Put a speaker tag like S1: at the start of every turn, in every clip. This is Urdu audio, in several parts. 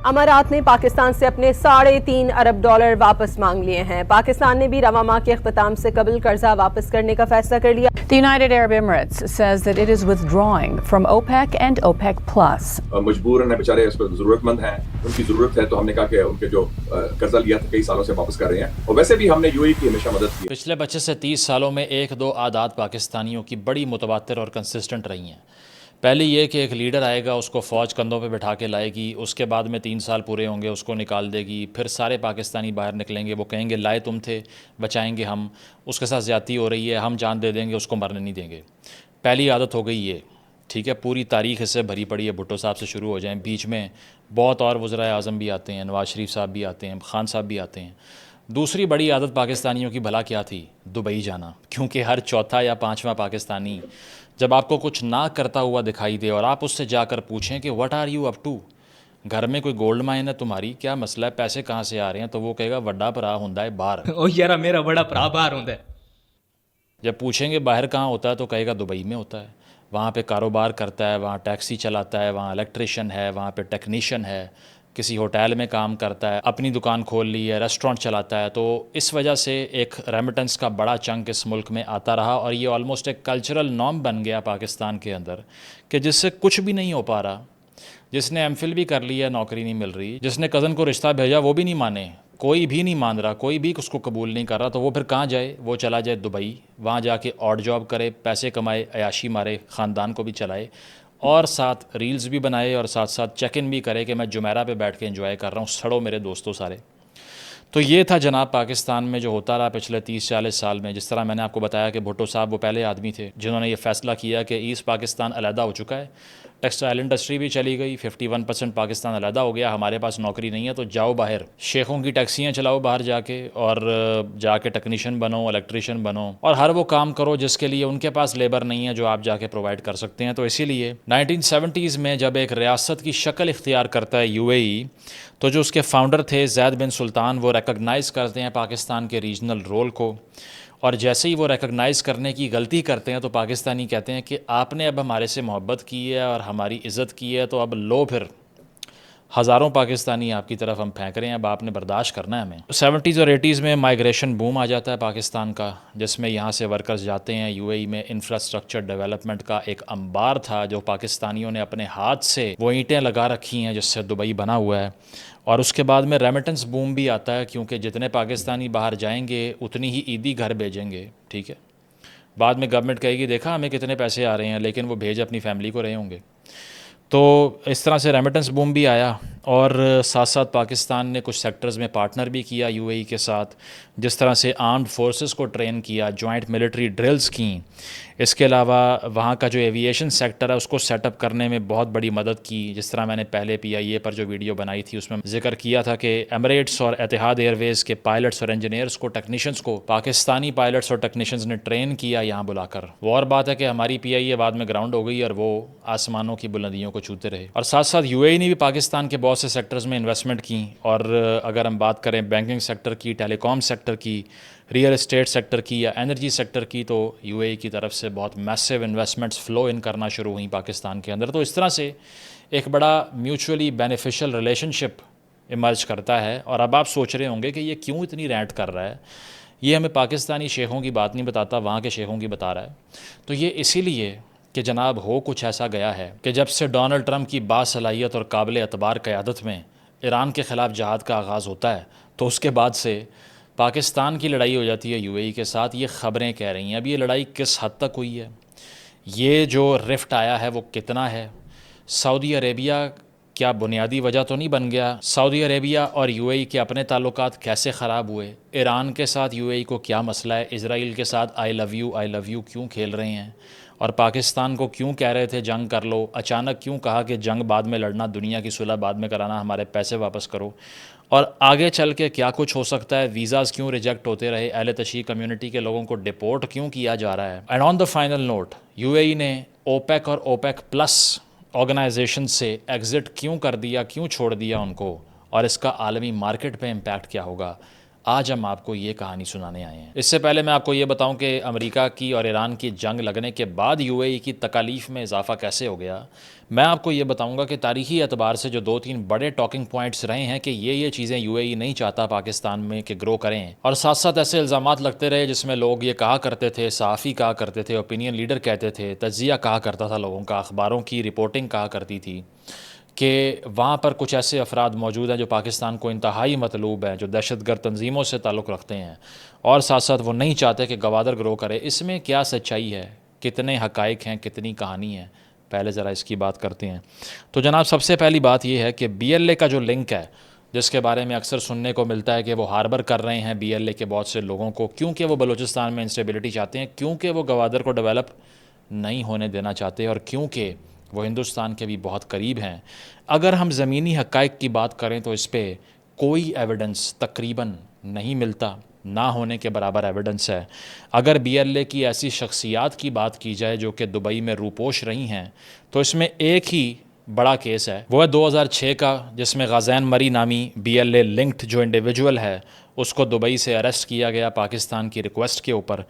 S1: امارات نے پاکستان سے اپنے $3.5 ارب واپس مانگ لیے ہیں۔ پاکستان نے بھی رواں ماہ کے اختتام سے قبل قرضہ واپس کرنے کا فیصلہ کر لیا۔
S2: The United Arab Emirates says that it is withdrawing from OPEC and OPEC Plus.
S3: مجبور ہیں بیچارے، اس کو ضرورت مند ہیں، ان کی ضرورت ہے، تو ہم نے کہا کہ ان کے جو قرضہ لیا تھا کئی سالوں سے واپس کر رہے ہیں، اور ویسے بھی ہم نے یو اے کی ہمیشہ مدد کی۔
S4: پچھلے 25 سے 30 سالوں میں ایک دو عادات پاکستانیوں کی بڑی متواتر اور کنسسٹنٹ رہی ہیں۔ پہلی یہ کہ ایک لیڈر آئے گا، اس کو فوج کندھوں پہ بٹھا کے لائے گی، اس کے بعد میں 3 سال پورے ہوں گے، اس کو نکال دے گی، پھر سارے پاکستانی باہر نکلیں گے، وہ کہیں گے لائے تم تھے، بچائیں گے ہم، اس کے ساتھ زیادتی ہو رہی ہے، ہم جان دے دیں گے، اس کو مرنے نہیں دیں گے۔ پہلی عادت ہو گئی یہ، ٹھیک ہے، پوری تاریخ اس سے بھری پڑی ہے، بھٹو صاحب سے شروع ہو جائیں، بیچ میں بہت اور وزرائے اعظم بھی آتے ہیں، نواز شریف صاحب بھی آتے ہیں، خان صاحب بھی آتے ہیں۔ دوسری بڑی عادت پاکستانیوں کی بھلا کیا تھی؟ دبئی جانا، کیونکہ ہر چوتھا یا پانچواں پاکستانی جب آپ کو کچھ نہ کرتا ہوا دکھائی دے اور آپ اس سے جا کر پوچھیں کہ what are you up to, گھر میں کوئی گولڈ مائن ہے تمہاری، کیا مسئلہ ہے، پیسے کہاں سے آ رہے ہیں، تو وہ کہے گا وڈا بھرا ہوندا ہے باہر۔
S5: او یارا میرا بڑا بھرا باہر ہوندا ہے۔
S4: جب پوچھیں گے باہر کہاں ہوتا ہے تو کہے گا دبئی میں ہوتا ہے، وہاں پہ کاروبار کرتا ہے، وہاں ٹیکسی چلاتا ہے، وہاں الیکٹریشین ہے، وہاں پہ ٹیکنیشین ہے، کسی ہوٹل میں کام کرتا ہے، اپنی دکان کھول لی ہے، ریسٹورنٹ چلاتا ہے۔ تو اس وجہ سے ایک ریمیٹنس کا بڑا چنک اس ملک میں آتا رہا، اور یہ آلموسٹ ایک کلچرل نارم بن گیا پاکستان کے اندر کہ جس سے کچھ بھی نہیں ہو پا رہا، جس نے ایم فل بھی کر لیا نوکری نہیں مل رہی، جس نے کزن کو رشتہ بھیجا وہ بھی نہیں مانے، کوئی بھی نہیں مان رہا، کوئی بھی اس کو قبول نہیں کر رہا، تو وہ پھر کہاں جائے؟ وہ چلا جائے دبئی، وہاں جا کے آڈ جاب کرے، پیسے کمائے، عیاشی مارے، خاندان کو بھی چلائے، اور ساتھ ریلز بھی بنائے، اور ساتھ ساتھ چیک ان بھی کرے کہ میں جمیرہ پہ بیٹھ کے انجوائے کر رہا ہوں، سڑو میرے دوستوں سارے۔ تو یہ تھا جناب پاکستان میں جو ہوتا رہا پچھلے 30-40 سال میں۔ جس طرح میں نے آپ کو بتایا کہ بھٹو صاحب وہ پہلے آدمی تھے جنہوں نے یہ فیصلہ کیا کہ ایسٹ پاکستان علیحدہ ہو چکا ہے، ٹیکسٹائل انڈسٹری بھی چلی گئی، 51% پاکستان علیحدہ ہو گیا، ہمارے پاس نوکری نہیں ہے، تو جاؤ باہر، شیخوں کی ٹیکسیاں چلاؤ باہر جا کے، اور جا کے ٹیکنیشین بنو، الیکٹریشین بنو، اور ہر وہ کام کرو جس کے لیے ان کے پاس لیبر نہیں ہے جو آپ جا کے پرووائڈ کر سکتے ہیں۔ تو اسی لیے 1970s میں جب ایک ریاست کی شکل اختیار کرتا ہے یو اے ای، تو جو اس کے فاؤنڈر تھے زید بن سلطان، وہ ریکگنائز کرتے ہیں پاکستان کے ریجنل رول کو، اور جیسے ہی وہ ریکگنائز کرنے کی غلطی کرتے ہیں تو پاکستانی کہتے ہیں کہ آپ نے اب ہمارے سے محبت کی ہے اور ہماری عزت کی ہے، تو اب لو پھر ہزاروں پاکستانی آپ کی طرف ہم پھینک رہے ہیں، اب آپ نے برداشت کرنا ہے ہمیں۔ 70s اور 80s میں مائیگریشن بوم آ جاتا ہے پاکستان کا، جس میں یہاں سے ورکرز جاتے ہیں یو اے ای میں، انفراسٹرکچر ڈیولپمنٹ کا ایک انبار تھا جو پاکستانیوں نے اپنے ہاتھ سے وہ اینٹیں لگا رکھی ہیں جس سے دبئی بنا ہوا ہے۔ اور اس کے بعد میں ریمیٹنس بوم بھی آتا ہے، کیونکہ جتنے پاکستانی باہر جائیں گے اتنی ہی عیدی گھر بھیجیں گے، ٹھیک ہے، بعد میں گورنمنٹ کہے گی دیکھا ہمیں کتنے پیسے آ رہے ہیں، لیکن وہ بھیج اپنی فیملی کو رہے ہوں گے۔ تو اس طرح سے ریمیٹنس بوم بھی آیا، اور ساتھ ساتھ پاکستان نے کچھ سیکٹرز میں پارٹنر بھی کیا یو اے ای کے ساتھ، جس طرح سے آرمڈ فورسز کو ٹرین کیا، جوائنٹ ملٹری ڈرلز کیں، اس کے علاوہ وہاں کا جو ایویشن سیکٹر ہے اس کو سیٹ اپ کرنے میں بہت بڑی مدد کی۔ جس طرح میں نے پہلے پی آئی اے پر جو ویڈیو بنائی تھی اس میں ذکر کیا تھا کہ ایمریٹس اور اتحاد ایئر ویز کے پائلٹس اور انجینئرز کو، ٹیکنیشینز کو پاکستانی پائلٹس اور ٹیکنیشینز نے ٹرین کیا یہاں بلا کر۔ وہ اور بات ہے کہ ہماری پی آئی اے بعد میں گراؤنڈ ہو گئی اور وہ آسمانوں کی بلندیوں کو چھوتے رہے۔ اور ساتھ ساتھ یو اے ای نے بھی پاکستان کے بہت سے سیکٹرز میں انویسٹمنٹ کی، اور اگر ہم بات کریں بینکنگ سیکٹر کی، ٹیلی کام سیکٹر کی، ریئل اسٹیٹ سیکٹر کی، یا انرجی سیکٹر کی، تو یو اے ای کی طرف سے بہت میسیو انویسٹمنٹس فلو ان کرنا شروع ہوئیں پاکستان کے اندر۔ تو اس طرح سے ایک بڑا میوچولی بینیفیشل ریلیشن شپ ایمرج کرتا ہے۔ اور اب آپ سوچ رہے ہوں گے کہ یہ کیوں اتنی رینٹ کر رہا ہے، یہ ہمیں پاکستانی شیخوں کی بات نہیں بتاتا، وہاں کے شیخوں کی بتا رہا ہے۔ تو یہ اسی لیے کہ جناب ہو کچھ ایسا گیا ہے کہ جب سے ڈونلڈ ٹرمپ کی باصلاحیت اور قابل اعتبار قیادت میں ایران کے خلاف جہاد کا آغاز ہوتا ہے، تو اس کے بعد سے پاکستان کی لڑائی ہو جاتی ہے یو اے ای کے ساتھ۔ یہ خبریں کہہ رہی ہیں اب یہ لڑائی کس حد تک ہوئی ہے، یہ جو رفٹ آیا ہے وہ کتنا ہے، سعودی عربیہ کیا بنیادی وجہ تو نہیں بن گیا، سعودی عربیہ اور یو اے ای کے اپنے تعلقات کیسے خراب ہوئے، ایران کے ساتھ یو اے ای کو کیا مسئلہ ہے، اسرائیل کے ساتھ آئی لو یو کیوں کھیل رہے ہیں، اور پاکستان کو کیوں کہہ رہے تھے جنگ کر لو، اچانک کیوں کہا کہ جنگ بعد میں لڑنا، دنیا کی صلح بعد میں کرانا، ہمارے پیسے واپس کرو، اور آگے چل کے کیا کچھ ہو سکتا ہے، ویزاز کیوں ریجیکٹ ہوتے رہے، اہل تشیع کمیونٹی کے لوگوں کو ڈیپورٹ کیوں کیا جا رہا ہے۔ And on the final note, U A E نے اوپیک اور اوپیک پلس آرگنائزیشن سے ایگزٹ کیوں کر دیا، کیوں چھوڑ دیا ان کو، اور اس کا عالمی مارکیٹ پہ امپیکٹ کیا ہوگا، آج ہم آپ کو یہ کہانی سنانے آئے ہیں۔ اس سے پہلے میں آپ کو یہ بتاؤں کہ امریکہ کی اور ایران کی جنگ لگنے کے بعد یو اے ای کی تکالیف میں اضافہ کیسے ہو گیا، میں آپ کو یہ بتاؤں گا کہ تاریخی اعتبار سے جو 2-3 بڑے ٹاکنگ پوائنٹس رہے ہیں کہ یہ چیزیں یو اے ای نہیں چاہتا پاکستان میں کہ گرو کریں، اور ساتھ ساتھ ایسے الزامات لگتے رہے جس میں لوگ یہ کہا کرتے تھے، صحافی کہا کرتے تھے، اوپینین لیڈر کہتے تھے، تجزیہ کہا کرتا تھا لوگوں کا، اخباروں کی رپورٹنگ کہا کرتی تھی کہ وہاں پر کچھ ایسے افراد موجود ہیں جو پاکستان کو انتہائی مطلوب ہیں، جو دہشت گرد تنظیموں سے تعلق رکھتے ہیں، اور ساتھ ساتھ وہ نہیں چاہتے کہ گوادر گرو کرے۔ اس میں کیا سچائی ہے، کتنے حقائق ہیں، کتنی کہانی ہے، پہلے ذرا اس کی بات کرتے ہیں۔ تو جناب سب سے پہلی بات یہ ہے کہ بی ایل اے کا جو لنک ہے، جس کے بارے میں اکثر سننے کو ملتا ہے کہ وہ ہاربر کر رہے ہیں بی ایل اے کے بہت سے لوگوں کو، کیونکہ وہ بلوچستان میں انسٹیبلٹی چاہتے ہیں، کیونکہ وہ گوادر کو ڈیولپ نہیں ہونے دینا چاہتے، اور کیونکہ وہ ہندوستان کے بھی بہت قریب ہیں۔ اگر ہم زمینی حقائق کی بات کریں تو اس پہ کوئی ایویڈنس تقریباً نہیں ملتا، نہ ہونے کے برابر ایویڈنس ہے۔ اگر بی ایل اے کی ایسی شخصیات کی بات کی جائے جو کہ دبئی میں روپوش رہی ہیں، تو اس میں ایک ہی بڑا کیس ہے، وہ ہے 2006 کا، جس میں غازین مری نامی بی ایل اے لنکڈ جو انڈیویجول ہے اس کو دبئی سے اریسٹ کیا گیا پاکستان کی ریکویسٹ کے اوپر۔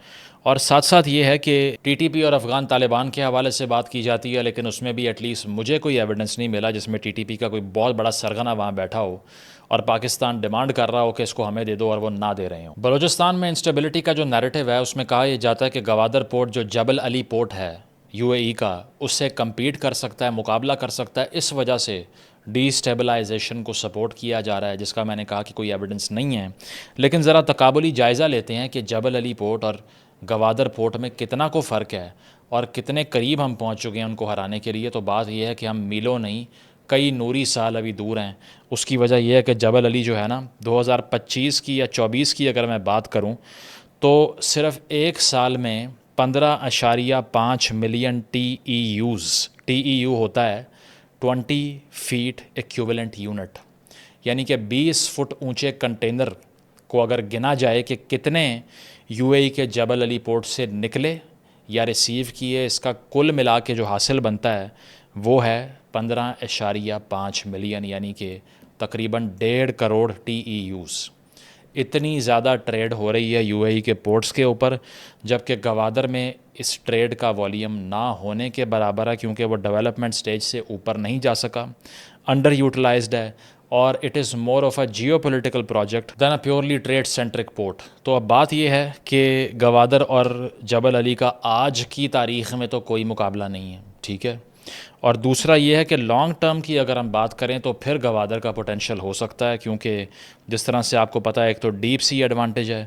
S4: اور ساتھ ساتھ یہ ہے کہ ٹی ٹی پی اور افغان طالبان کے حوالے سے بات کی جاتی ہے، لیکن اس میں بھی ایٹ لیسٹ مجھے کوئی ایویڈنس نہیں ملا جس میں ٹی ٹی پی کا کوئی بہت بڑا سرغنہ وہاں بیٹھا ہو اور پاکستان ڈیمانڈ کر رہا ہو کہ اس کو ہمیں دے دو اور وہ نہ دے رہے ہوں۔ بلوچستان میں انسٹیبلٹی کا جو نیریٹو ہے اس میں کہا یہ جاتا ہے کہ گوادر پورٹ جو جبل علی پورٹ ہے یو اے ای کا، اس سے کمپیٹ کر سکتا ہے، مقابلہ کر سکتا ہے، اس وجہ سے ڈی اسٹیبلائزیشن کو سپورٹ کیا جا رہا ہے، جس کا میں نے کہا کہ کوئی ایویڈنس نہیں ہے۔ لیکن ذرا تقابلی جائزہ لیتے ہیں کہ جبل علی پورٹ اور گوادر پورٹ میں کتنا کو فرق ہے اور کتنے قریب ہم پہنچ چکے ہیں ان کو ہرانے کے لیے۔ تو بات یہ ہے کہ ہم میلوں نہیں، کئی نوری سال ابھی دور ہیں۔ اس کی وجہ یہ ہے کہ جبل علی جو ہے نا، 2025 کی یا 24 کی اگر میں بات کروں تو صرف ایک سال میں 15.5 ملین ٹی ای یو ہوتا ہے 20 فیٹ ایکویولنٹ یونٹ، یعنی کہ 20 فٹ اونچے کنٹینر کو اگر گنا جائے کہ کتنے یو اے ای کے جبل علی پورٹ سے نکلے یا ریسیو کیے، اس کا کل ملا کے جو حاصل بنتا ہے وہ ہے 15.5 ملین، یعنی کہ تقریباً 1.5 کروڑ ٹی ای یوز۔ اتنی زیادہ ٹریڈ ہو رہی ہے یو اے ای کے پورٹس کے اوپر، جبکہ گوادر میں اس ٹریڈ کا والیوم نہ ہونے کے برابر ہے، کیونکہ وہ ڈیولپمنٹ سٹیج سے اوپر نہیں جا سکا، انڈر یوٹیلائزڈ ہے، اور it is more of a geopolitical project than a purely trade centric port. تو اب بات یہ ہے کہ گوادر اور جبل علی کا آج کی تاریخ میں تو کوئی مقابلہ نہیں ہے، ٹھیک ہے۔ اور دوسرا یہ ہے کہ لانگ ٹرم کی اگر ہم بات کریں تو پھر گوادر کا پوٹینشیل ہو سکتا ہے، کیونکہ جس طرح سے آپ کو پتہ ہے ایک تو ڈیپ سی ایڈوانٹیج ہے،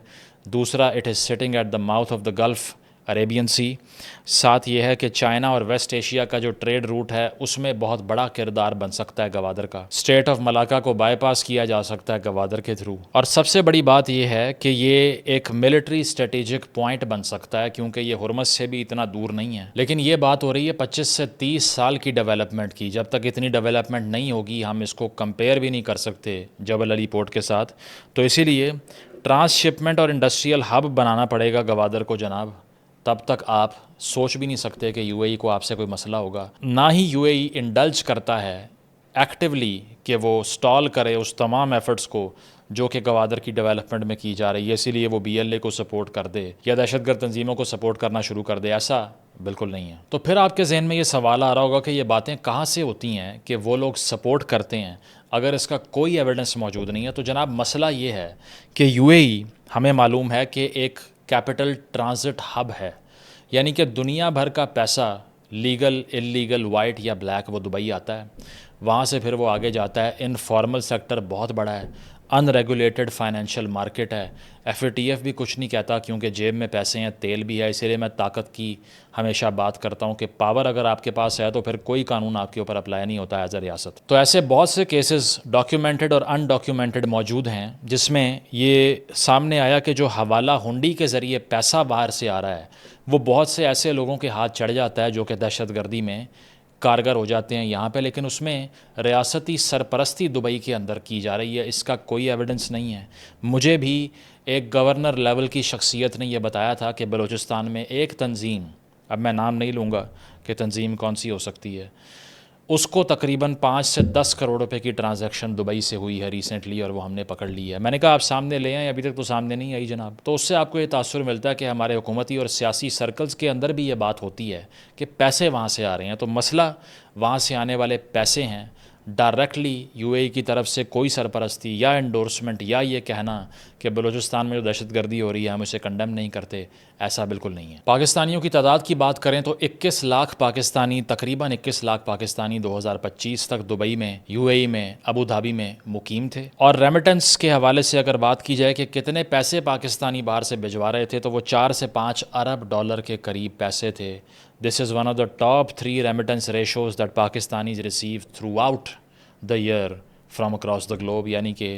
S4: دوسرا it is sitting at the mouth of the gulf Arabian Sea, ساتھ یہ ہے کہ چائنا اور ویسٹ ایشیا کا جو ٹریڈ روٹ ہے اس میں بہت بڑا کردار بن سکتا ہے گوادر کا، اسٹریٹ آف ملاکا کو بائی پاس کیا جا سکتا ہے گوادر کے تھرو، اور سب سے بڑی بات یہ ہے کہ یہ ایک ملٹری اسٹریٹجک پوائنٹ بن سکتا ہے، کیونکہ یہ ہرمز سے بھی اتنا دور نہیں ہے۔ لیکن یہ بات ہو رہی ہے 25 سے 30 سال کی ڈیولپمنٹ کی، جب تک اتنی ڈیولپمنٹ نہیں ہوگی ہم اس کو کمپیئر بھی نہیں کر سکتے جبل علی پورٹ کے ساتھ، تو اسی لیے ٹرانس شپمنٹ اور انڈسٹریل ہب بنانا پڑے گا گوادر کو جناب، تب تک آپ سوچ بھی نہیں سکتے کہ یو اے ای کو آپ سے کوئی مسئلہ ہوگا۔ نہ ہی یو اے ای انڈلج کرتا ہے ایکٹیولی کہ وہ سٹال کرے اس تمام ایفرٹس کو جو کہ گوادر کی ڈیولپمنٹ میں کی جا رہی ہے، اسی لیے وہ بی ایل اے کو سپورٹ کر دے یا دہشت گرد تنظیموں کو سپورٹ کرنا شروع کر دے، ایسا بالکل نہیں ہے۔ تو پھر آپ کے ذہن میں یہ سوال آ رہا ہوگا کہ یہ باتیں کہاں سے ہوتی ہیں کہ وہ لوگ سپورٹ کرتے ہیں اگر اس کا کوئی ایویڈنس موجود نہیں ہے؟ تو جناب مسئلہ یہ ہے کہ یو اے ای ہمیں معلوم ہے کہ ایک کیپٹل ٹرانزٹ ہب ہے، یعنی کہ دنیا بھر کا پیسہ لیگل، انلیگل، وائٹ یا بلیک وہ دبئی آتا ہے، وہاں سے پھر وہ آگے جاتا ہے۔ انفارمل سیکٹر بہت بڑا ہے، ان ریگولیٹڈ فائنینشیل مارکیٹ ہے، ایف اے ٹی ایف بھی کچھ نہیں کہتا کیونکہ جیب میں پیسے ہیں، تیل بھی ہے، اسی لیے میں طاقت کی ہمیشہ بات کرتا ہوں کہ پاور اگر آپ کے پاس ہے تو پھر کوئی قانون آپ کے اوپر اپلائی نہیں ہوتا ایز اے ریاست۔ تو ایسے بہت سے کیسز ڈاکیومنٹڈ اور ان ڈاکیومنٹڈ موجود ہیں جس میں یہ سامنے آیا کہ جو حوالہ ہنڈی کے ذریعے پیسہ باہر سے آ رہا ہے وہ بہت سے ایسے لوگوں کے ہاتھ چڑھ جاتا ہے جو کہ دہشت گردی میں کارگر ہو جاتے ہیں یہاں پہ، لیکن اس میں ریاستی سرپرستی دبئی کے اندر کی جا رہی ہے، اس کا کوئی ایویڈنس نہیں ہے۔ مجھے بھی ایک گورنر لیول کی شخصیت نے یہ بتایا تھا کہ بلوچستان میں ایک تنظیم، اب میں نام نہیں لوں گا کہ تنظیم کون سی ہو سکتی ہے، اس کو تقریباً 5 سے 10 کروڑ روپے کی ٹرانزیکشن دبئی سے ہوئی ہے ریسنٹلی، اور وہ ہم نے پکڑ لی ہے. میں نے کہا آپ سامنے لے آئیں، ابھی تک تو سامنے نہیں آئی جناب. تو اس سے آپ کو یہ تاثر ملتا ہے کہ ہمارے حکومتی اور سیاسی سرکلز کے اندر بھی یہ بات ہوتی ہے کہ پیسے وہاں سے آ رہے ہیں. تو مسئلہ وہاں سے آنے والے پیسے ہیں. ڈائریکٹلی یو اے ای کی طرف سے کوئی سرپرستی یا انڈورسمنٹ یا یہ کہنا کہ بلوچستان میں جو دہشت گردی ہو رہی ہے ہم اسے کنڈیم نہیں کرتے، ایسا بالکل نہیں ہے. پاکستانیوں کی تعداد کی بات کریں تو 21 لاکھ پاکستانی، تقریباً 21 لاکھ پاکستانی 2025 تک دبئی میں، یو اے ای میں، ابو دھابی میں مقیم تھے. اور ریمیٹنس کے حوالے سے اگر بات کی جائے کہ کتنے پیسے پاکستانی باہر سے بھجوا رہے تھے تو وہ 4 سے 5 ارب ڈالر کے قریب پیسے تھے. This is one of the top 3 remittance ratios that Pakistanis receive throughout the year from across the globe. یعنی کہ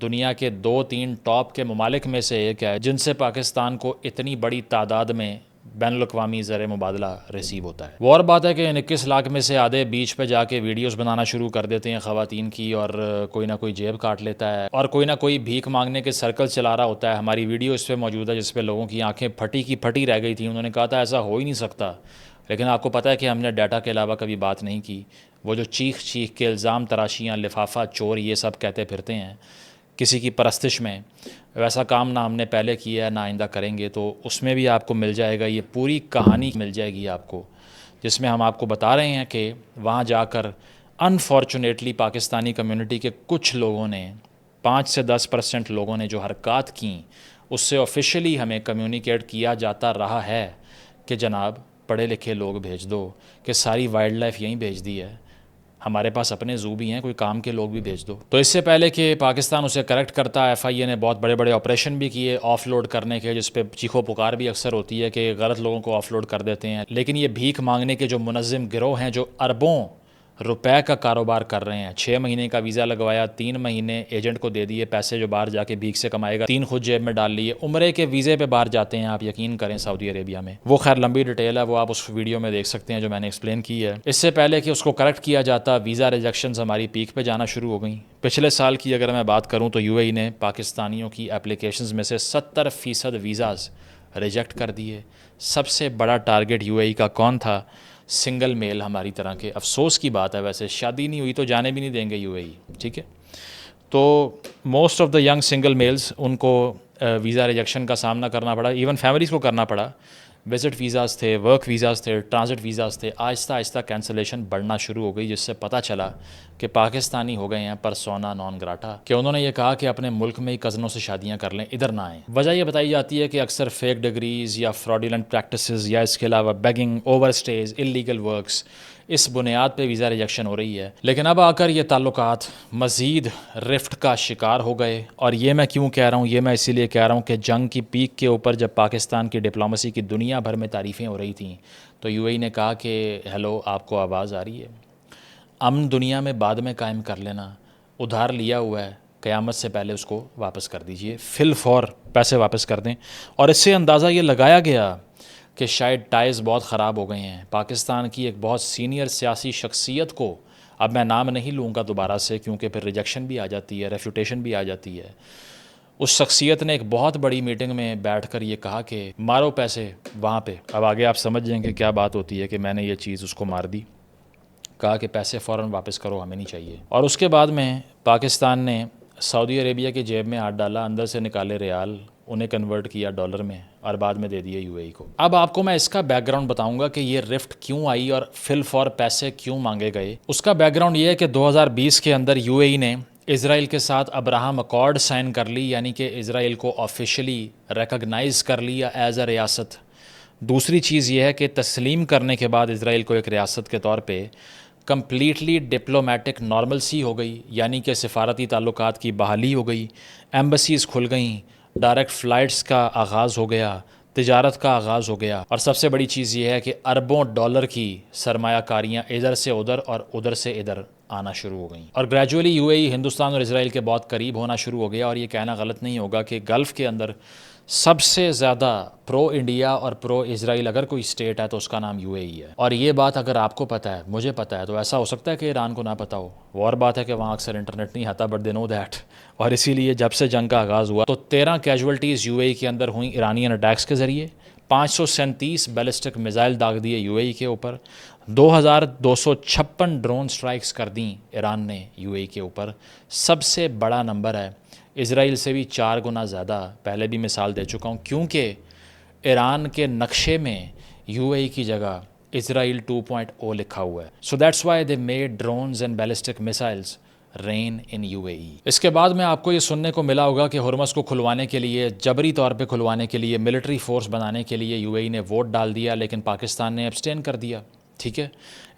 S4: دنیا کے 2-3 ٹاپ کے ممالک میں سے ایک ہے جن سے پاکستان کو اتنی بڑی تعداد میں بین الاقوامی زر مبادلہ ریسیو ہوتا ہے. وہ اور بات ہے کہ ان 21 لاکھ میں سے آدھے بیچ پہ جا کے ویڈیوز بنانا شروع کر دیتے ہیں خواتین کی، اور کوئی نہ کوئی جیب کاٹ لیتا ہے، اور کوئی نہ کوئی بھیک مانگنے کے سرکل چلا رہا ہوتا ہے. ہماری ویڈیو اس پہ موجود ہے جس پہ لوگوں کی آنکھیں پھٹی کی پھٹی رہ گئی تھیں. انہوں نے کہا تھا ایسا ہو ہی نہیں سکتا، لیکن آپ کو پتہ ہے کہ ہم نے ڈیٹا کے علاوہ کبھی بات نہیں کی. وہ جو چیخ کے الزام تراشیاں، لفافہ چور، یہ سب کہتے پھرتے ہیں کسی کی پرستش میں، ویسا کام نہ ہم نے پہلے کیا ہے نہ آئندہ کریں گے. تو اس میں بھی آپ کو مل جائے گا، یہ پوری کہانی مل جائے گی آپ کو، جس میں ہم آپ کو بتا رہے ہیں کہ وہاں جا کر انفارچونیٹلی پاکستانی کمیونٹی کے کچھ لوگوں نے، 5 سے 10% لوگوں نے جو حرکات کیں، اس سے آفیشلی ہمیں کمیونیکیٹ کیا جاتا رہا ہے کہ جناب پڑھے لکھے لوگ بھیج دو، کہ ساری وائلڈ لائف یہیں بھیج دی ہے، ہمارے پاس اپنے زو بھی ہیں، کوئی کام کے لوگ بھی بھیج دو. تو اس سے پہلے کہ پاکستان اسے کریکٹ کرتا، ایف آئی اے نے بہت بڑے بڑے آپریشن بھی کیے آف لوڈ کرنے کے، جس پہ چیخو پکار بھی اکثر ہوتی ہے کہ غلط لوگوں کو آف لوڈ کر دیتے ہیں. لیکن یہ بھیک مانگنے کے جو منظم گروہ ہیں جو اربوں روپے کا کاروبار کر رہے ہیں، 6 مہینے کا ویزا لگوایا، 3 مہینے ایجنٹ کو دے دیے پیسے جو باہر جا کے بھیک سے کمائے گا، 3 خود جیب میں ڈال لیے، عمرے کے ویزے پہ باہر جاتے ہیں. آپ یقین کریں سعودی عربیہ میں، وہ خیر لمبی ڈیٹیل ہے، وہ آپ اس ویڈیو میں دیکھ سکتے ہیں جو میں نے ایکسپلین کی ہے. اس سے پہلے کہ اس کو کریکٹ کیا جاتا، ویزا ریجیکشنز ہماری پیک پہ جانا شروع ہو گئیں. پچھلے سال کی اگر میں بات کروں تو یو اے ای نے پاکستانیوں کی اپلیکیشنز میں سے 70% ویزاز ریجیکٹ کر دیے. سب سے بڑا ٹارگٹ یو اے ای کا کون تھا؟ سنگل میل ہماری طرح کے. افسوس کی بات ہے، ویسے شادی نہیں ہوئی تو جانے بھی نہیں دیں گے یو اے ای، ٹھیک ہے. تو most of the young single males, ان کو ویزا ریجیکشن کا سامنا کرنا پڑا، ایون فیملیز کو کرنا پڑا. وزٹ ویزاز تھے، ورک ویزاز تھے، ٹرانزٹ ویزاز تھے. آہستہ آہستہ کینسلیشن بڑھنا شروع ہو گئی، جس سے پتہ چلا کہ پاکستانی ہو گئے ہیں پرسونا نان گراٹا، کہ انہوں نے یہ کہا کہ اپنے ملک میں ہی کزنوں سے شادیاں کر لیں، ادھر نہ آئیں. وجہ یہ بتائی جاتی ہے کہ اکثر فیک ڈگریز یا فراڈیلنٹ پریکٹسز، یا اس کے علاوہ begging, overstays, illegal works, اس بنیاد پہ ویزا ریجیکشن ہو رہی ہے. لیکن اب آ کر یہ تعلقات مزید رفٹ کا شکار ہو گئے. اور یہ میں کیوں کہہ رہا ہوں؟ یہ میں اسی لیے کہہ رہا ہوں کہ جنگ کی پیک کے اوپر جب پاکستان کی ڈپلومیسی کی دنیا بھر میں تعریفیں ہو رہی تھیں تو یو اے ای نے کہا کہ ہیلو، آپ کو آواز آ رہی ہے، امن دنیا میں بعد میں قائم کر لینا، ادھار لیا ہوا ہے، قیامت سے پہلے اس کو واپس کر دیجئے، فی الفور پیسے واپس کر دیں. اور اس سے اندازہ یہ لگایا گیا کہ شاید ٹائز بہت خراب ہو گئے ہیں. پاکستان کی ایک بہت سینئر سیاسی شخصیت کو، اب میں نام نہیں لوں گا دوبارہ سے کیونکہ پھر ریجیکشن بھی آ جاتی ہے، ریفیوٹیشن بھی آ جاتی ہے، اس شخصیت نے ایک بہت بڑی میٹنگ میں بیٹھ کر یہ کہا کہ مارو پیسے وہاں پہ. اب آگے آپ سمجھ جائیں کہ کیا بات ہوتی ہے کہ میں نے یہ چیز اس کو مار دی، کہا کہ پیسے فوراً واپس کرو، ہمیں نہیں چاہیے. اور اس کے بعد میں پاکستان نے سعودی عربیہ کی جیب میں ہاتھ ڈالا، اندر سے نکالے ریال، انہیں کنورٹ کیا ڈالر میں اور بعد میں دے دیے یو اے ای کو. اب آپ کو میں اس کا بیک گراؤنڈ بتاؤں گا کہ یہ رفٹ کیوں آئی اور فل فور پیسے کیوں مانگے گئے. اس کا بیک گراؤنڈ یہ ہے کہ 2020 کے اندر یو اے ای نے اسرائیل کے ساتھ ابراہم اکارڈ سائن کر لی، یعنی کہ اسرائیل کو آفیشلی ریکگنائز کر لیا ایز اے ریاست. دوسری چیز یہ ہے کہ تسلیم کرنے کے بعد اسرائیل کو ایک ریاست کے طور پہ کمپلیٹلی ڈپلومیٹک نارملسی ہو گئی، یعنی کہ سفارتی تعلقات کی بحالی ہو گئی، ایمبسیز کھل گئیں، ڈائریکٹ فلائٹس کا آغاز ہو گیا، تجارت کا آغاز ہو گیا. اور سب سے بڑی چیز یہ ہے کہ اربوں ڈالر کی سرمایہ کاریاں ادھر سے ادھر اور ادھر سے ادھر آنا شروع ہو گئیں. اور گریجولی یو اے ای ہندوستان اور اسرائیل کے بہت قریب ہونا شروع ہو گیا. اور یہ کہنا غلط نہیں ہوگا کہ گلف کے اندر سب سے زیادہ پرو انڈیا اور پرو اسرائیل اگر کوئی اسٹیٹ ہے تو اس کا نام یو اے ای ہے. اور یہ بات اگر آپ کو پتہ ہے، مجھے پتہ ہے، تو ایسا ہو سکتا ہے کہ ایران کو نہ پتہ ہو. وہ اور بات ہے کہ وہاں اکثر انٹرنیٹ نہیں آتا، بٹ دے نو دیٹ. اور اسی لیے جب سے جنگ کا آغاز ہوا تو 13 کیجولٹیز یو اے ای کے اندر ہوئیں ایرانین اٹیکس کے ذریعے. 537 بیلسٹک میزائل داغ دیے یو اے ای کے اوپر, 2256 ڈرون سٹرائکس کر دیں ایران نے یو اے ای کے اوپر. سب سے بڑا نمبر ہے, اسرائیل سے بھی 4 گنا زیادہ, پہلے بھی مثال دے چکا ہوں, کیونکہ ایران کے نقشے میں یو اے ای کی جگہ اسرائیل 2.0 لکھا ہوا ہے. So that's why they made drones and ballistic missiles rain in U A E. اس کے بعد میں آپ کو یہ سننے کو ملا ہوگا کہ ہرمز کو کھلوانے کے لیے, جبری طور پہ کھلوانے کے لیے, ملٹری فورس بنانے کے لیے یو اے ای نے ووٹ ڈال دیا, لیکن پاکستان نے ایبسٹین کر دیا. ٹھیک ہے.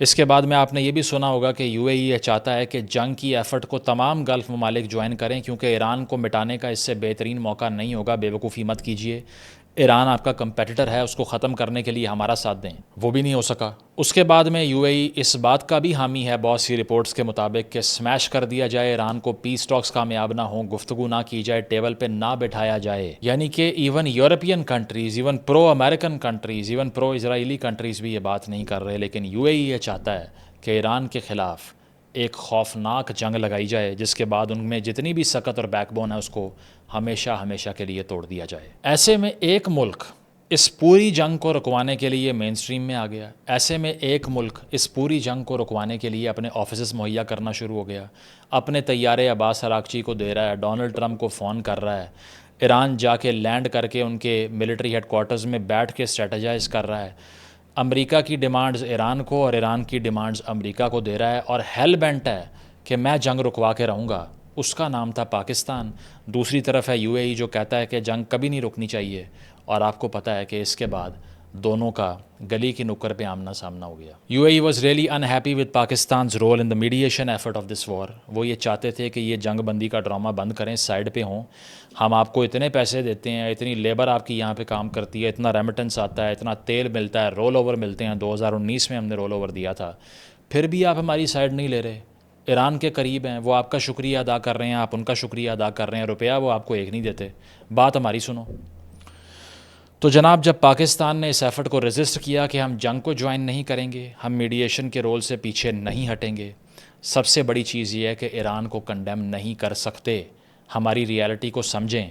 S4: اس کے بعد میں آپ نے یہ بھی سنا ہوگا کہ یو اے ای یہ چاہتا ہے کہ جنگ کی ایفرٹ کو تمام گلف ممالک جوائن کریں, کیونکہ ایران کو مٹانے کا اس سے بہترین موقع نہیں ہوگا. بے وقوفی مت کیجیے, ایران آپ کا کمپیٹیٹر ہے, اس کو ختم کرنے کے لیے ہمارا ساتھ دیں. وہ بھی نہیں ہو سکا. اس کے بعد میں یو اے ای اس بات کا بھی حامی ہے بہت سی رپورٹس کے مطابق کہ سمیش کر دیا جائے ایران کو, پیس ٹاکس کامیاب نہ ہوں, گفتگو نہ کی جائے, ٹیبل پہ نہ بٹھایا جائے. یعنی کہ ایون یورپین کنٹریز, ایون پرو امریکن کنٹریز, ایون پرو اسرائیلی کنٹریز بھی یہ بات نہیں کر رہے, لیکن یو اے ای یہ چاہتا ہے کہ ایران کے خلاف ایک خوفناک جنگ لگائی جائے, جس کے بعد ان میں جتنی بھی سکت اور بیک بون ہے اس کو ہمیشہ ہمیشہ کے لیے توڑ دیا جائے. ایسے میں ایک ملک اس پوری جنگ کو رکوانے کے لیے مین سٹریم میں آ گیا. ایسے میں ایک ملک اس پوری جنگ کو رکوانے کے لیے اپنے آفیسز مہیا کرنا شروع ہو گیا, اپنے طیارے عباس اراغچی کو دے رہا ہے, ڈونلڈ ٹرمپ کو فون کر رہا ہے, ایران جا کے لینڈ کر کے ان کے ملٹری ہیڈ کوارٹرز میں بیٹھ کے اسٹریٹجائز کر رہا ہے. امریکہ کی ڈیمانڈز ایران کو اور ایران کی ڈیمانڈز امریکہ کو دے رہا ہے, اور ہیل بینٹ ہے کہ میں جنگ رکوا کے رہوں گا. اس کا نام تھا پاکستان. دوسری طرف ہے یو اے ای جو کہتا ہے کہ جنگ کبھی نہیں رکنی چاہیے, اور آپ کو پتہ ہے کہ اس کے بعد دونوں کا گلی کی نکر پہ آمنا سامنا ہو گیا. U A E was really unhappy with Pakistan's role in the mediation effort of this war. وہ یہ چاہتے تھے کہ یہ جنگ بندی کا ڈرامہ بند کریں, سائڈ پہ ہوں, ہم آپ کو اتنے پیسے دیتے ہیں, اتنی لیبر آپ کی یہاں پہ کام کرتی ہے, اتنا ریمیٹنس آتا ہے, اتنا تیل ملتا ہے, رول اوور ملتے ہیں, 2019 میں ہم نے رول اوور دیا تھا, پھر بھی آپ ہماری سائڈ نہیں لے رہے. ایران کے قریب ہیں, وہ آپ کا شکریہ ادا کر رہے ہیں, آپ ان کا شکریہ ادا کر رہے ہیں, روپیہ وہ آپ کو ایک نہیں دیتے, بات ہماری سنو. تو جناب جب پاکستان نے اس ایفرٹ کو ریزسٹ کیا کہ ہم جنگ کو جوائن نہیں کریں گے, ہم میڈیشن کے رول سے پیچھے نہیں ہٹیں گے, سب سے بڑی چیز یہ ہے کہ ایران کو کنڈیم نہیں کر سکتے. ہماری ریالٹی کو سمجھیں.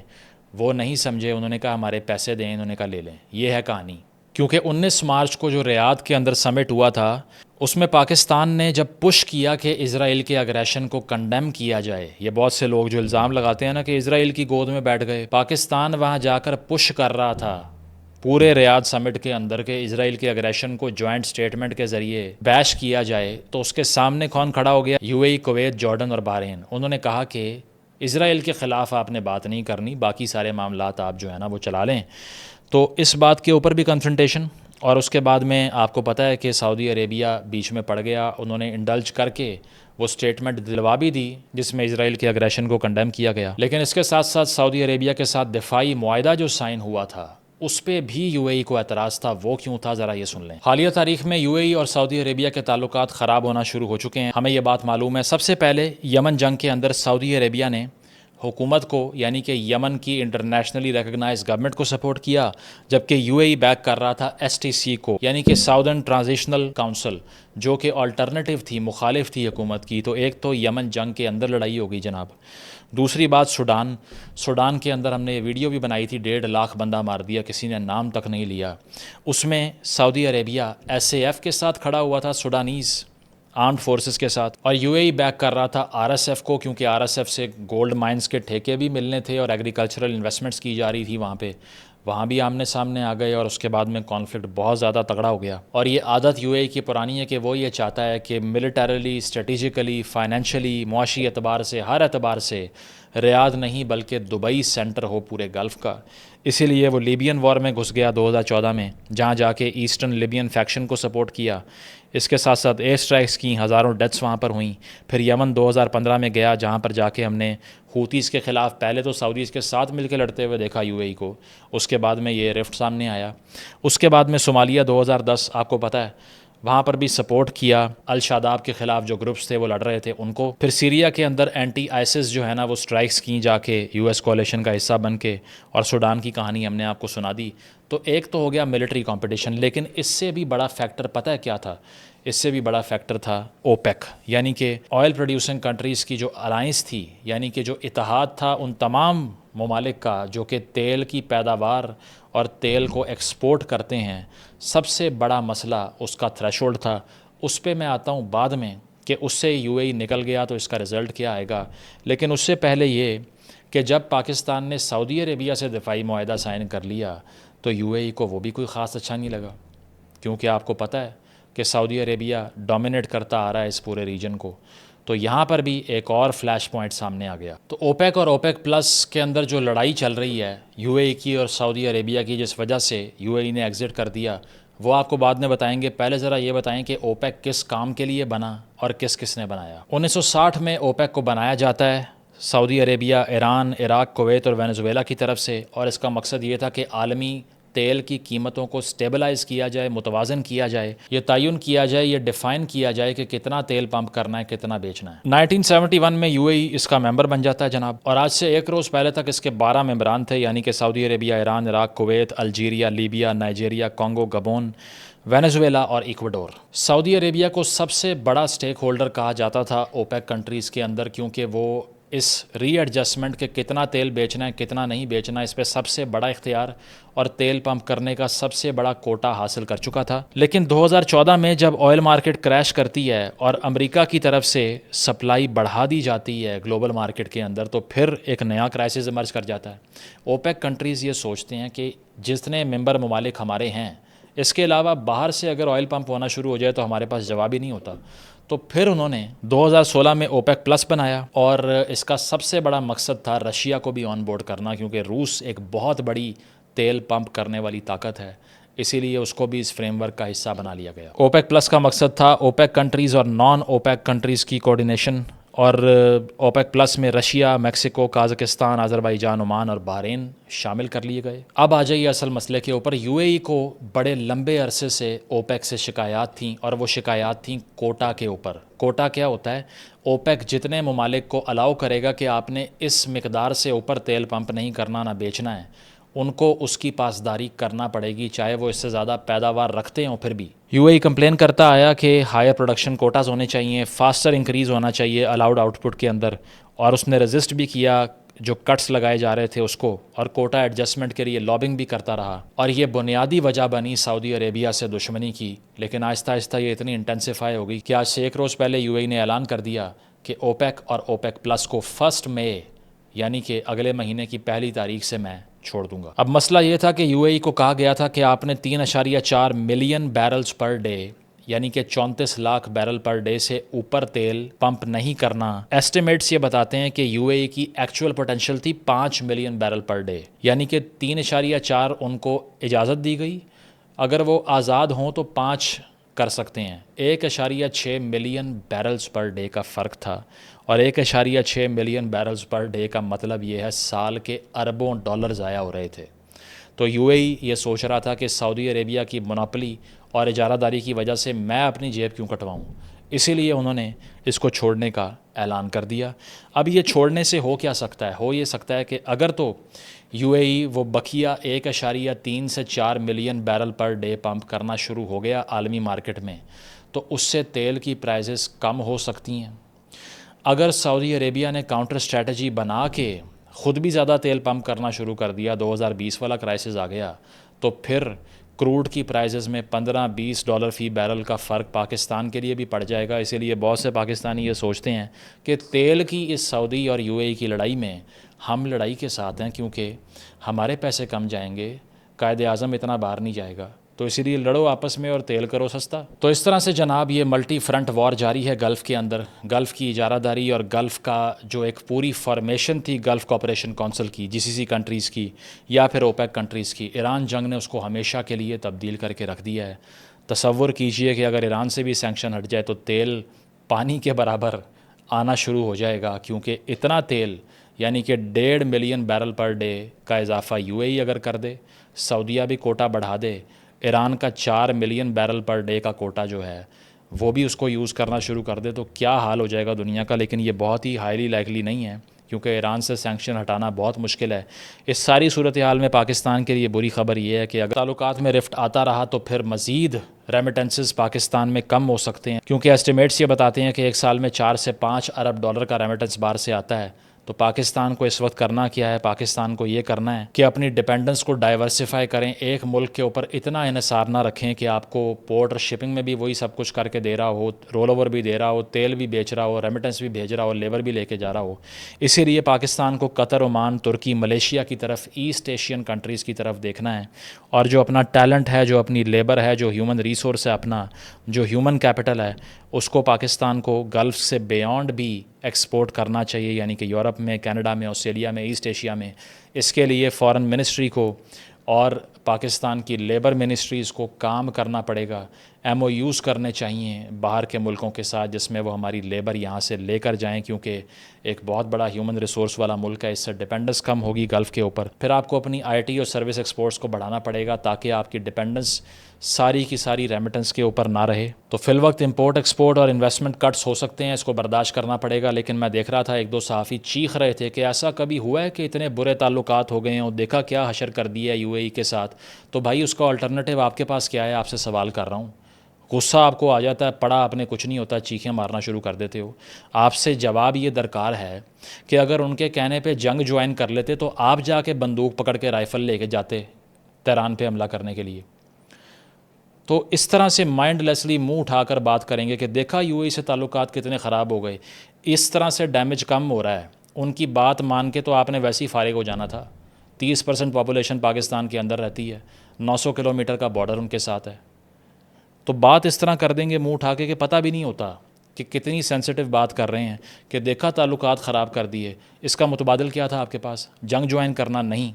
S4: وہ نہیں سمجھے, انہوں نے کہا ہمارے پیسے دیں, انہوں نے کہا لے لیں. یہ ہے کہانی. کیونکہ 19 مارچ کو جو ریاض کے اندر سمٹ ہوا تھا, اس میں پاکستان نے جب پش کیا کہ اسرائیل کے اگریشن کو کنڈیم کیا جائے, یہ بہت سے لوگ جو الزام لگاتے ہیں نا کہ اسرائیل کی گود میں بیٹھ گئے, پاکستان وہاں جا کر پش کر رہا تھا پورے ریاض سمٹ کے اندر کہ اسرائیل کے اگریشن کو جوائنٹ سٹیٹمنٹ کے ذریعے بیش کیا جائے. تو اس کے سامنے کون کھڑا ہو گیا؟ U A E, Kuwait, Jordan اور بحرین. انہوں نے کہا کہ اسرائیل کے خلاف آپ نے بات نہیں کرنی, باقی سارے معاملات آپ جو ہے نا وہ چلا لیں. تو اس بات کے اوپر بھی کنفرنٹیشن. اور اس کے بعد میں آپ کو پتہ ہے کہ سعودی عربیہ بیچ میں پڑ گیا, انہوں نے انڈلج کر کے وہ سٹیٹمنٹ دلوا بھی دی جس میں اسرائیل کے اگریشن کو کنڈیم کیا گیا. لیکن اس کے ساتھ ساتھ سعودی عربیہ کے ساتھ دفاعی معاہدہ جو سائن ہوا تھا اس پہ بھی یو اے ای کو اعتراض تھا. وہ کیوں تھا ذرا یہ سن لیں. حالیہ تاریخ میں یو اے ای اور سعودی عربیہ کے تعلقات خراب ہونا شروع ہو چکے ہیں, ہمیں یہ بات معلوم ہے. سب سے پہلے یمن جنگ کے اندر سعودی عربیہ نے حکومت کو, یعنی کہ یمن کی انٹرنیشنلی ریکگنائز گورنمنٹ کو سپورٹ کیا, جبکہ یو اے ای بیک کر رہا تھا ایس ٹی سی کو, یعنی کہ ساؤدرن ٹرانزیشنل کونسل, جو کہ آلٹرنیٹیو تھی, مخالف تھی حکومت کی. تو ایک تو یمن جنگ کے اندر لڑائی ہو گئی جناب. دوسری بات سوڈان کے اندر ہم نے یہ ویڈیو بھی بنائی تھی, 1.5 لاکھ بندہ مار دیا, کسی نے نام تک نہیں لیا. اس میں سعودی عربیہ ایس اے ایف کے ساتھ کھڑا ہوا تھا, سوڈانیز آرمڈ فورسز کے ساتھ, اور یو اے ای بیک کر رہا تھا آر ایس ایف کو, کیونکہ آر ایس ایف سے گولڈ مائنز کے ٹھیکے بھی ملنے تھے اور ایگریکلچرل انویسٹمنٹس کی جا رہی تھی وہاں پہ. وہاں بھی آمنے سامنے آ گئے, اور اس کے بعد میں کانفلکٹ بہت زیادہ تگڑا ہو گیا. اور یہ عادت یو اے ای کی پرانی ہے کہ وہ یہ چاہتا ہے کہ ملٹریلی, اسٹریٹجیکلی, فائنینشلی, معاشی اعتبار سے, ہر اعتبار سے ریاض نہیں بلکہ دبئی سینٹر ہو پورے گلف کا. اسی لیے وہ لیبین وار میں گھس گیا 2014 میں, جہاں جا کے ایسٹرن لیبین فیکشن کو سپورٹ کیا. اس کے ساتھ ساتھ ایئر اسٹرائکس کی, ہزاروں ڈیتھس وہاں پر ہوئیں. پھر یمن 2015 میں گیا, جہاں پر جا کے ہم نے ہوتیز کے خلاف پہلے تو سعودیز کے ساتھ مل کے لڑتے ہوئے دیکھا یو اے ای کو, اس کے بعد میں یہ رفٹ سامنے آیا. اس کے بعد میں صومالیہ 2010, آپ کو پتہ ہے وہاں پر بھی سپورٹ کیا, الشاداب کے خلاف جو گروپس تھے وہ لڑ رہے تھے ان کو. پھر سیریا کے اندر اینٹی آئسس جو ہے نا وہ سٹرائکس کی جا کے یو ایس کولیشن کا حصہ بن کے, اور سوڈان کی کہانی ہم نے آپ کو سنا دی. تو ایک تو ہو گیا ملٹری کمپٹیشن, لیکن اس سے بھی بڑا فیکٹر پتہ ہے کیا تھا؟ اس سے بھی بڑا فیکٹر تھا اوپیک, یعنی کہ آئل پروڈیوسنگ کنٹریز کی جو الائنس تھی, یعنی کہ جو اتحاد تھا ان تمام ممالک کا جو کہ تیل کی پیداوار اور تیل کو ایکسپورٹ کرتے ہیں، سب سے بڑا مسئلہ اس کا تھریشولڈ تھا. اس پہ میں آتا ہوں بعد میں کہ اس سے یو اے ای نکل گیا تو اس کا رزلٹ کیا آئے گا. لیکن اس سے پہلے یہ کہ جب پاکستان نے سعودی عربیہ سے دفاعی معاہدہ سائن کر لیا تو یو اے ای کو وہ بھی کوئی خاص اچھا نہیں لگا، کیونکہ آپ کو پتہ ہے کہ سعودی عربیہ ڈومینیٹ کرتا آ رہا ہے اس پورے ریجن کو. تو یہاں پر بھی ایک اور فلیش پوائنٹ سامنے آ گیا. تو اوپیک اور اوپیک پلس کے اندر جو لڑائی چل رہی ہے یو اے ای کی اور سعودی عربیہ کی، جس وجہ سے یو اے ای نے ایگزٹ کر دیا، وہ آپ کو بعد میں بتائیں گے. پہلے ذرا یہ بتائیں کہ اوپیک کس کام کے لیے بنا اور کس نے بنایا. 1960 میں اوپیک کو بنایا جاتا ہے سعودی عربیہ، ایران، عراق، کویت اور وینزویلا کی طرف سے، اور اس کا مقصد یہ تھا کہ عالمی تیل کی قیمتوں کو سٹیبلائز کیا جائے، متوازن کیا جائے، یہ تعین کیا جائے، یہ ڈیفائن کیا جائے کہ کتنا تیل پمپ کرنا ہے، کتنا بیچنا ہے. 1971 میں یو اے ای اس کا ممبر بن جاتا ہے جناب، اور آج سے ایک روز پہلے تک اس کے 12 ممبران تھے، یعنی کہ Saudi Arabia, Iran, Iraq, Kuwait, Algeria, Libya, Nigeria, Congo, Gabon, Venezuela اور ایکواڈور. سعودی عربیہ کو سب سے بڑا سٹیک ہولڈر کہا جاتا تھا اوپیک کنٹریز کے اندر، کیونکہ وہ اس ری ایڈجسٹمنٹ کے کتنا تیل بیچنا ہے کتنا نہیں بیچنا اس پہ سب سے بڑا اختیار اور تیل پمپ کرنے کا سب سے بڑا کوٹا حاصل کر چکا تھا. لیکن 2014 میں جب آئل مارکیٹ کریش کرتی ہے اور امریکہ کی طرف سے سپلائی بڑھا دی جاتی ہے گلوبل مارکیٹ کے اندر، تو پھر ایک نیا کرائسس ایمرج کر جاتا ہے. اوپیک کنٹریز یہ سوچتے ہیں کہ جتنے ممبر ممالک ہمارے ہیں، اس کے علاوہ باہر سے اگر آئل پمپ ہونا شروع ہو جائے تو ہمارے پاس جواب ہی نہیں ہوتا. تو پھر انہوں نے 2016 میں اوپیک پلس بنایا، اور اس کا سب سے بڑا مقصد تھا رشیا کو بھی آن بورڈ کرنا، کیونکہ روس ایک بہت بڑی تیل پمپ کرنے والی طاقت ہے، اسی لیے اس کو بھی اس فریم ورک کا حصہ بنا لیا گیا. اوپیک پلس کا مقصد تھا اوپیک کنٹریز اور نان اوپیک کنٹریز کی کوارڈینیشن، اور اوپیک پلس میں Russia, Mexico, Kazakhstan, Azerbaijan, Oman اور بحرین شامل کر لیے گئے. اب آ جائیے اصل مسئلے کے اوپر. یو اے ای کو بڑے لمبے عرصے سے اوپیک سے شکایات تھیں، اور وہ شکایات تھیں کوٹا کے اوپر. کوٹا کیا ہوتا ہے؟ اوپیک جتنے ممالک کو الاؤ کرے گا کہ آپ نے اس مقدار سے اوپر تیل پمپ نہیں کرنا، نہ بیچنا ہے، ان کو اس کی پاسداری کرنا پڑے گی، چاہے وہ اس سے زیادہ پیداوار رکھتے ہوں. پھر بھی یو اے ای کمپلین کرتا آیا کہ ہائر پروڈکشن کوٹاز ہونے چاہیے، فاسٹر انکریز ہونا چاہیے الاؤڈ آؤٹ پٹ کے اندر، اور اس نے رزسٹ بھی کیا جو کٹس لگائے جا رہے تھے اس کو، اور کوٹا ایڈجسٹمنٹ کے لیے لابنگ بھی کرتا رہا. اور یہ بنیادی وجہ بنی سعودی عربیہ سے دشمنی کی. لیکن آہستہ آہستہ یہ اتنی انٹینسیفائی ہو گئی کہ آج سے ایک روز پہلے یو اے ای نے اعلان کر دیا کہ اوپیک اور اوپیک پلس کو 1 مئی یعنی کہ اگلے مہینے کی 1 تاریخ سے میں چھوڑ دوں گا. اب مسئلہ یہ تھا کہ یو اے ای کو کہا گیا تھا کہ آپ نے 3.4 ملین بیرلز پر ڈے، یعنی کہ 34 لاکھ بیرل پر ڈے سے اوپر تیل پمپ نہیں کرنا. ایسٹیمیٹس یہ بتاتے ہیں کہ یو اے ای کی ایکچوئل پوٹینشیل تھی 5 ملین بیرل پر ڈے، یعنی کہ 3.4 ان کو اجازت دی گئی، اگر وہ آزاد ہوں تو 5 کر سکتے ہیں. 1.6 ملین بیرلز پر ڈے کا فرق تھا، اور 1.6 ملین بیرلز پر ڈے کا مطلب یہ ہے سال کے اربوں ڈالر ضائع ہو رہے تھے. تو یو اے ای یہ سوچ رہا تھا کہ سعودی عربیہ کی مناپلی اور اجارہ داری کی وجہ سے میں اپنی جیب کیوں کٹواؤں، اسی لیے انہوں نے اس کو چھوڑنے کا اعلان کر دیا. اب یہ چھوڑنے سے ہو کیا سکتا ہے؟ ہو یہ سکتا ہے کہ اگر تو یو اے ای وہ بقیہ 1.3 سے 4 million barrel per day pump کرنا شروع ہو گیا عالمی مارکیٹ میں، تو اس سے تیل کی پرائزز کم ہو سکتی ہیں. اگر سعودی عربیہ نے کاؤنٹر اسٹریٹجی بنا کے خود بھی زیادہ تیل پمپ کرنا شروع کر دیا، 2020 والا کرائسس آ گیا، تو پھر کروڈ کی پرائزز میں $15-20 فی بیرل کا فرق پاکستان کے لیے بھی پڑ جائے گا. اسی لیے بہت سے پاکستانی یہ سوچتے ہیں کہ تیل کی اس سعودی اور یو اے ای کی لڑائی میں ہم لڑائی کے ساتھ ہیں، کیونکہ ہمارے پیسے کم جائیں گے، قائد اعظم اتنا باہر نہیں جائے گا، تو اسی لیے لڑو آپس میں اور تیل کرو سستا. تو اس طرح سے جناب یہ ملٹی فرنٹ وار جاری ہے گلف کے اندر. گلف کی اجارہ داری اور گلف کا جو ایک پوری فارمیشن تھی گلف کوآپریشن کونسل کی، جی سی سی کنٹریز کی یا پھر اوپیک کنٹریز کی، ایران جنگ نے اس کو ہمیشہ کے لیے تبدیل کر کے رکھ دیا ہے. تصور کیجئے کہ اگر ایران سے بھی سینکشن ہٹ جائے تو تیل پانی کے برابر آنا شروع ہو جائے گا، کیونکہ اتنا تیل یعنی کہ 1.5 ملین بیرل پر ڈے کا اضافہ یو اے ای اگر کر دے، سعودیہ بھی کوٹا بڑھا دے، ایران کا 4 ملین بیرل پر ڈے کا کوٹا جو ہے وہ بھی اس کو یوز کرنا شروع کر دے، تو کیا حال ہو جائے گا دنیا کا. لیکن یہ بہت ہی ہائیلی لائکلی نہیں ہے، کیونکہ ایران سے سینکشن ہٹانا بہت مشکل ہے. اس ساری صورتحال میں پاکستان کے لیے بری خبر یہ ہے کہ اگر تعلقات میں رفٹ آتا رہا تو پھر مزید ریمیٹنسز پاکستان میں کم ہو سکتے ہیں، کیونکہ ایسٹیمیٹس یہ بتاتے ہیں کہ ایک سال میں $4 سے $5 ارب کا ریمیٹنس باہر سے آتا ہے. تو پاکستان کو اس وقت کرنا کیا ہے؟ پاکستان کو یہ کرنا ہے کہ اپنی ڈیپینڈنس کو ڈائیورسیفائی کریں، ایک ملک کے اوپر اتنا انحصار نہ رکھیں کہ آپ کو پورٹ اور شپنگ میں بھی وہی سب کچھ کر کے دے رہا ہو، رول اوور بھی دے رہا ہو، تیل بھی بیچ رہا ہو، ریمیٹنس بھی بھیج رہا ہو، لیبر بھی لے کے جا رہا ہو۔ اسی لیے پاکستان کو قطر، عمان، ترکی، ملیشیا کی طرف، ایسٹ ایشین کنٹریز کی طرف دیکھنا ہے، اور جو اپنا ٹیلنٹ ہے، جو اپنی لیبر ہے، جو ہیومن ریسورس ہے، اپنا جو ہیومن کیپٹل ہے، اس کو پاکستان کو گلف سے بیانڈ بھی ایکسپورٹ کرنا چاہیے، یعنی کہ یورپ میں، کینیڈا میں، آسٹریلیا میں، ایسٹ ایشیا میں۔ اس کے لیے فارن منسٹری کو اور پاکستان کی لیبر منسٹریز کو کام کرنا پڑے گا، ایم او یوز کرنے چاہیے باہر کے ملکوں کے ساتھ، جس میں وہ ہماری لیبر یہاں سے لے کر جائیں، کیونکہ ایک بہت بڑا ہیومن ریسورس والا ملک ہے، اس سے ڈیپینڈنس کم ہوگی گلف کے اوپر۔ پھر آپ کو اپنی آئی ٹی اور سروس ایکسپورٹس کو بڑھانا پڑے گا تاکہ آپ کی ڈیپینڈنس ساری کی ساری ریمیٹنس کے اوپر نہ رہے۔ تو فی الوقت امپورٹ ایکسپورٹ اور انویسٹمنٹ کٹس ہو سکتے ہیں، اس کو برداشت کرنا پڑے گا، لیکن میں دیکھ رہا تھا ایک دو صحافی چیخ رہے تھے کہ ایسا کبھی ہوا ہے کہ اتنے برے تعلقات ہو گئے ہیں اور دیکھا کیا حشر کر دیا ہے یو اے ای کے ساتھ۔ تو بھائی اس کا الٹرنیٹیو آپ کے پاس کیا ہے؟ آپ سے سوال کر رہا ہوں۔ غصہ آپ کو آ جاتا ہے، پڑا آپ نے کچھ نہیں ہوتا، چیخیں مارنا شروع کر دیتے ہو۔ آپ سے جواب یہ درکار ہے کہ اگر ان کے کہنے پہ جنگ جوائن کر لیتے تو آپ جا کے بندوق پکڑ کے رائفل لے کے جاتے تہران پہ حملہ کرنے کے لیے۔ تو اس طرح سے مائنڈ لیسلی منہ اٹھا کر بات کریں گے کہ دیکھا یو اے ای سے تعلقات کتنے خراب ہو گئے، اس طرح سے ڈیمیج کم ہو رہا ہے، ان کی بات مان کے تو آپ نے ویسے ہی فارغ ہو جانا تھا۔ 30% پاپولیشن پاکستان کے اندر رہتی ہے، 900 کلومیٹر کا بارڈر ان کے ساتھ ہے، تو بات اس طرح کر دیں گے منہ اٹھا کے کہ پتہ بھی نہیں ہوتا کہ کتنی سینسٹیو بات کر رہے ہیں، کہ دیکھا تعلقات خراب کر دیے، اس کا متبادل کیا تھا آپ کے پاس؟ جنگ جوائن کرنا نہیں۔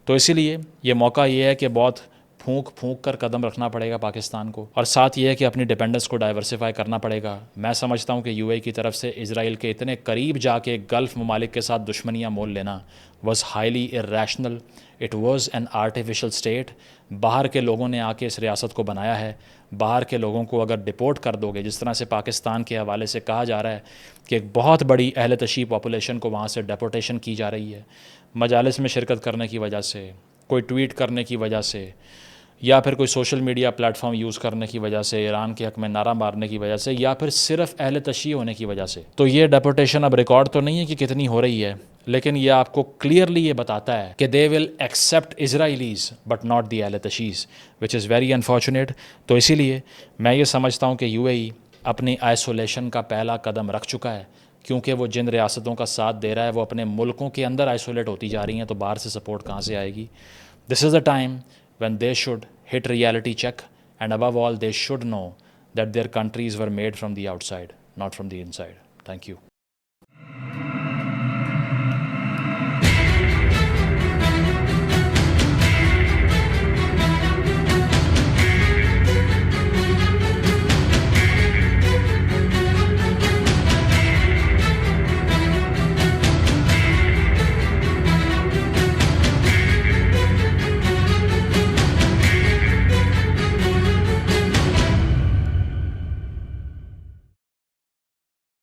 S4: تو اسی لیے یہ موقع یہ ہے کہ بہت پھونک کر قدم رکھنا پڑے گا پاکستان کو، اور ساتھ یہ ہے کہ اپنی ڈیپینڈنس کو ڈائیورسیفائی کرنا پڑے گا۔ میں سمجھتا ہوں کہ یو اے کی طرف سے اسرائیل کے اتنے قریب جا کے گلف ممالک کے ساتھ دشمنیاں مول لینا was highly irrational، it was an artificial state. باہر کے لوگوں نے آ کے اس ریاست کو بنایا ہے، باہر کے لوگوں کو اگر ڈپورٹ کر دو گے، جس طرح سے پاکستان کے حوالے سے کہا جا رہا ہے کہ ایک بہت بڑی اہل تشیع پاپولیشن کو وہاں سے ڈیپورٹیشن کی جا رہی ہے، مجالس میں شرکت کرنے کی وجہ سے، کوئی ٹویٹ کرنے کی وجہ سے، یا پھر کوئی social media plate form use کرنے کی وجہ سے، ایران کے حق میں نعرہ مارنے کی وجہ سے، یا پھر صرف اہل تشیع ہونے کی وجہ سے۔ تو یہ ڈیپورٹیشن اب ریکارڈ تو نہیں ہے کہ کتنی ہو رہی ہے، لیکن یہ آپ کو کلیئرلی یہ بتاتا ہے کہ they will accept Israelis but not the اہل تشیع، وچ از ویری انفارچونیٹ۔ تو اسی لیے میں یہ سمجھتا ہوں کہ یو اے ای اپنی آئسولیشن کا پہلا قدم رکھ چکا ہے، کیونکہ وہ جن ریاستوں کا ساتھ دے رہا ہے وہ اپنے ملکوں کے اندر آئسولیٹ ہوتی جا رہی ہیں، تو باہر سے سپورٹ کہاں سے آئے گی؟ This is a time when they should hit reality check, and above all they should know that their countries were made from the outside, not from the inside. Thank you.